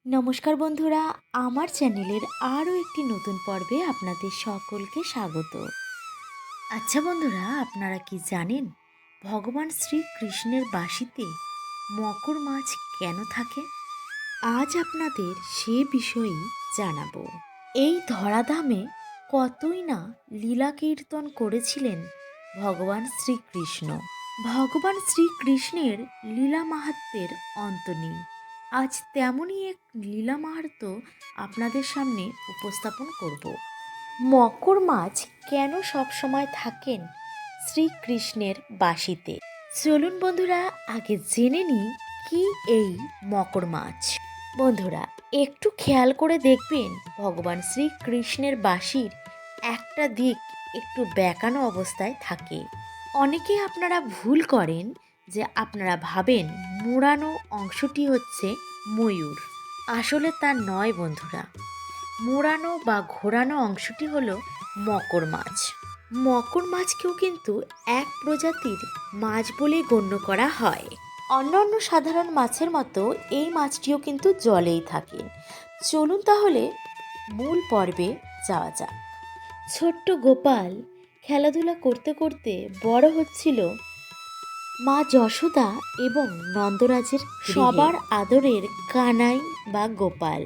নমস্কার বন্ধুরা, আমার চ্যানেলের আরও একটি নতুন পর্বে আপনাদের সকলকে স্বাগত। আচ্ছা বন্ধুরা, আপনারা কি জানেন ভগবান শ্রীকৃষ্ণের বাঁশিতে মকর মাছ কেন থাকে? আজ আপনাদের সে বিষয়েই জানাবো। এই ধরাধামে কতই না লীলা কীর্তন করেছিলেন ভগবান শ্রীকৃষ্ণ। ভগবান শ্রীকৃষ্ণের লীলা মাহাত্ম্যের অন্ত নেই। আজ তেমনই এক লীলা মাহাত্ম্য আপনাদের সামনে উপস্থাপন করব। মকর মাছ কেন সবসময় থাকেন শ্রীকৃষ্ণের বাঁশিতে? চলুন বন্ধুরা, আগে জেনে নিই কি এই মকর মাছ। বন্ধুরা, একটু খেয়াল করে দেখবেন ভগবান শ্রীকৃষ্ণের বাঁশির একটা দিক একটু বেঁকানো অবস্থায় থাকে। অনেকে আপনারা ভুল করেন যে আপনারা ভাবেন মোড়ানো অংশটি হচ্ছে ময়ূর। আসলে তা নয় বন্ধুরা, মোড়ানো বা ঘোরানো অংশটি হলো মকর মাছ। মকর মাছকেও কিন্তু এক প্রজাতির মাছ বলে গণ্য করা হয়। অন্যান্য সাধারণ মাছের মতো এই মাছটিও কিন্তু জলেই থাকে। চলুন তাহলে মূল পর্বে যাওয়া যাক। ছোট্ট গোপাল খেলাধুলা করতে করতে বড় হচ্ছিল মা যশোদা এবং নন্দরাজের সবার আদরের কানাই বা গোপাল।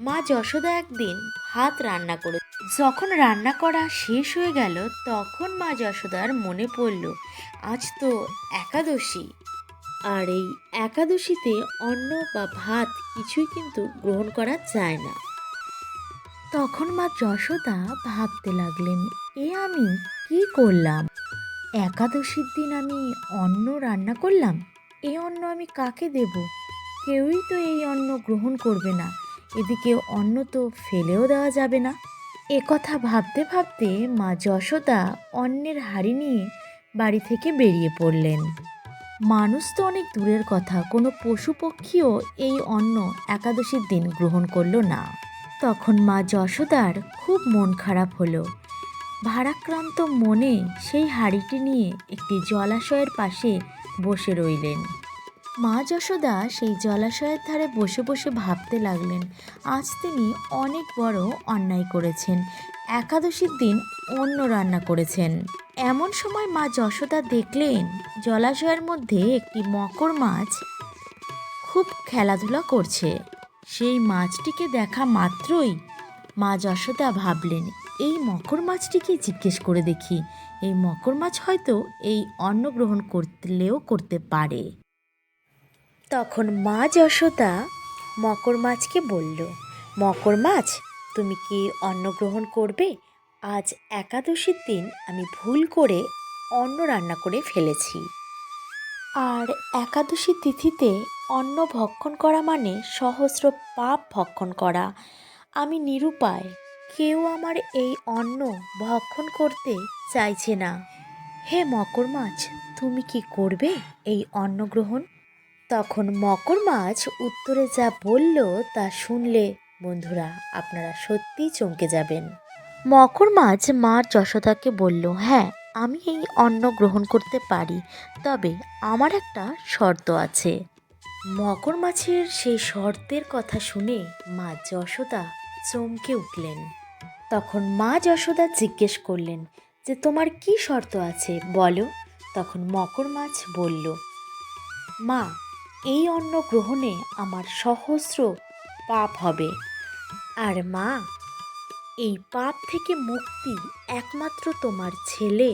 মা যশোদা একদিন ভাত রান্না করে যখন রান্না করা শেষ হয়ে গেল, তখন মা যশোদার মনে পড়ল আজ তো একাদশী, আর এই একাদশীতে অন্ন বা ভাত কিছুই কিন্তু গ্রহণ করা যায় না। তখন মা যশোদা ভাবতে লাগলেন, আমি কি করলাম? একাদশীর দিন আমি অন্ন রান্না করলাম, এই অন্ন আমি কাকে দেব? কেউই তো এই অন্ন গ্রহণ করবে না। এদিকে অন্ন তো ফেলেও দেওয়া যাবে না। কথা ভাবতে ভাবতে মা যশোদা অন্নের হাঁড়ি নিয়ে বাড়ি থেকে বেরিয়ে পড়লেন। মানুষ তো অনেক দূরের কথা, কোনো পশু পক্ষীও এই অন্ন একাদশীর দিন গ্রহণ করলো না। তখন মা যশোদার খুব মন খারাপ হলো। ভারাক্রান্ত মনে সেই হাঁড়িটি নিয়ে একটি জলাশয়ের পাশে বসে রইলেন। মা যশোদা সেই জলাশয়ের ধারে বসে বসে ভাবতে লাগলেন, আজ তিনি অনেক বড় অন্যায় করেছেন। একাদশীর দিন অন্ন রান্না করেছেন। এমন সময় মা যশোদা দেখলেন জলাশয়ের মধ্যে একটি মকর মাছ খুব খেলাধুলা করছে। সেই মাছটিকে দেখা মাত্রই মা যশোদা ভাবলেন, এই মকর মাছটিকে জিজ্ঞেস করে দেখি, এই মকর মাছ হয়তো এই অন্ন গ্রহণ করলেও করতে পারে। তখন মা যশোদা মকর মাছকে বলল, মকর মাছ, তুমি কি অন্ন গ্রহণ করবে? আজ একাদশীর দিন আমি ভুল করে অন্ন রান্না করে ফেলেছি, আর একাদশী তিথিতে অন্ন ভক্ষণ করা মানে সহস্র পাপ ভক্ষণ করা। আমি নিরুপায়, কেউ আমার এই অন্ন ভক্ষণ করতে চাইছে না। হে মকর মাছ, তুমি কি করবে এই অন্ন গ্রহণ? তখন মকর মাছ উত্তরে যা বলল তা শুনলে বন্ধুরা আপনারা সত্যিই চমকে যাবেন। মকর মাছ মা যশোদাকে বলল, হ্যাঁ, আমি এই অন্ন গ্রহণ করতে পারি, তবে আমার একটা শর্ত আছে। মকর মাছের সেই শর্তের কথা শুনে মা যশোদা চমকে উঠলেন। তখন মা যশোদা জিজ্ঞেস করলেন যে, তোমার কি শর্ত আছে বলো। তখন মকর মাছ বলল, মা, এই অন্ন গ্রহণে আমার সহস্র পাপ হবে, আর মা, এই পাপ থেকে মুক্তি একমাত্র তোমার ছেলে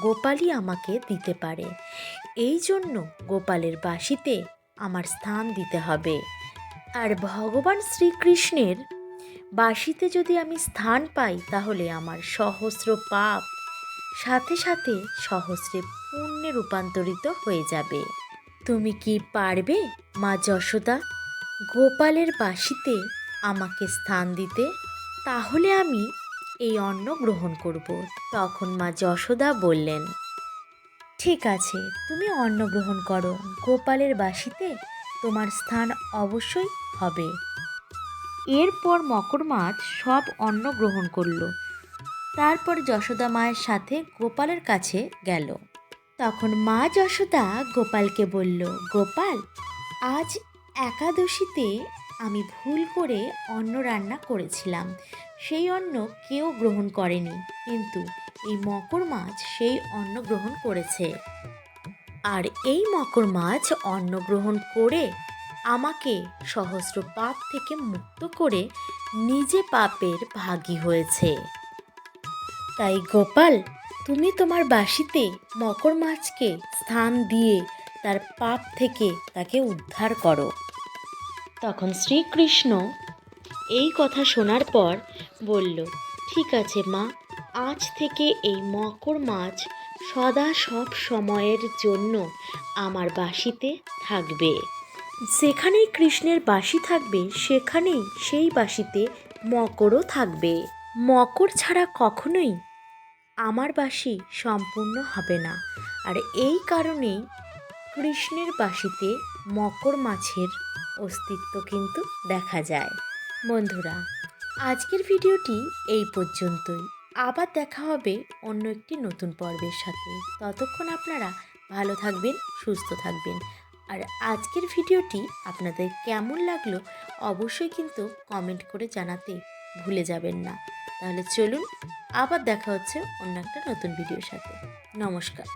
গোপালই আমাকে দিতে পারে। এই জন্য গোপালের বাঁশিতে আমার স্থান দিতে হবে। আর ভগবান শ্রীকৃষ্ণের বাঁশিতে যদি আমি স্থান পাই, তাহলে আমার সহস্র পাপ সাথে সাথে সহস্রে পুণ্যে রূপান্তরিত হয়ে যাবে। তুমি কি পারবে মা যশোদা গোপালের বাঁশিতে আমাকে স্থান দিতে? তাহলে আমি এই অন্ন গ্রহণ করব। তখন মা যশোদা বললেন, ঠিক আছে, তুমি অন্ন গ্রহণ করো, গোপালের বাঁশিতে তোমার স্থান অবশ্যই হবে। এরপর মকর মাছ সব অন্ন গ্রহণ করল। তারপর যশোদা মায়ের সাথে গোপালের কাছে গেল। তখন মা যশোদা গোপালকে বলল, গোপাল, আজ একাদশীতে আমি ভুল করে অন্ন রান্না করেছিলাম। সেই অন্ন কেউ গ্রহণ করেনি, কিন্তু এই মকর মাছ সেই অন্ন গ্রহণ করেছে। আর এই মকর মাছ অন্ন গ্রহণ করে আমাকে সহস্র পাপ থেকে মুক্ত করে নিজে পাপের ভাগী হয়েছে। তাই গোপাল, তুমি তোমার বাঁশিতে মকর মাছকে স্থান দিয়ে তার পাপ থেকে তাকে উদ্ধার করো। তখন শ্রীকৃষ্ণ এই কথা শোনার পর বলল, ঠিক আছে মা, আজ থেকে এই মকর মাছ সদা সব সময়ের জন্য আমার বাঁশিতে থাকবে। যেখানেই কৃষ্ণের বাঁশি থাকবে সেখানেই সেই বাঁশিতে মকরও থাকবে। মকর ছাড়া কখনোই আমার বাঁশি সম্পূর্ণ হবে না। আর এই কারণেই কৃষ্ণের বাঁশিতে মকর মাছের অস্তিত্ব কিন্তু দেখা যায়। বন্ধুরা, আজকের ভিডিওটি এই পর্যন্তই। আবার দেখা হবে অন্য একটি নতুন পর্বের সাথে। ততক্ষণ আপনারা ভালো থাকবেন, সুস্থ থাকবেন। আর আজকের ভিডিওটি আপনাদের কেমন লাগলো অবশ্যই কিন্তু কমেন্ট করে জানাতে ভুলে যাবেন না। তাহলে চলুন, আবার দেখা হচ্ছে অন্য একটা নতুন ভিডিওর সাথে। নমস্কার।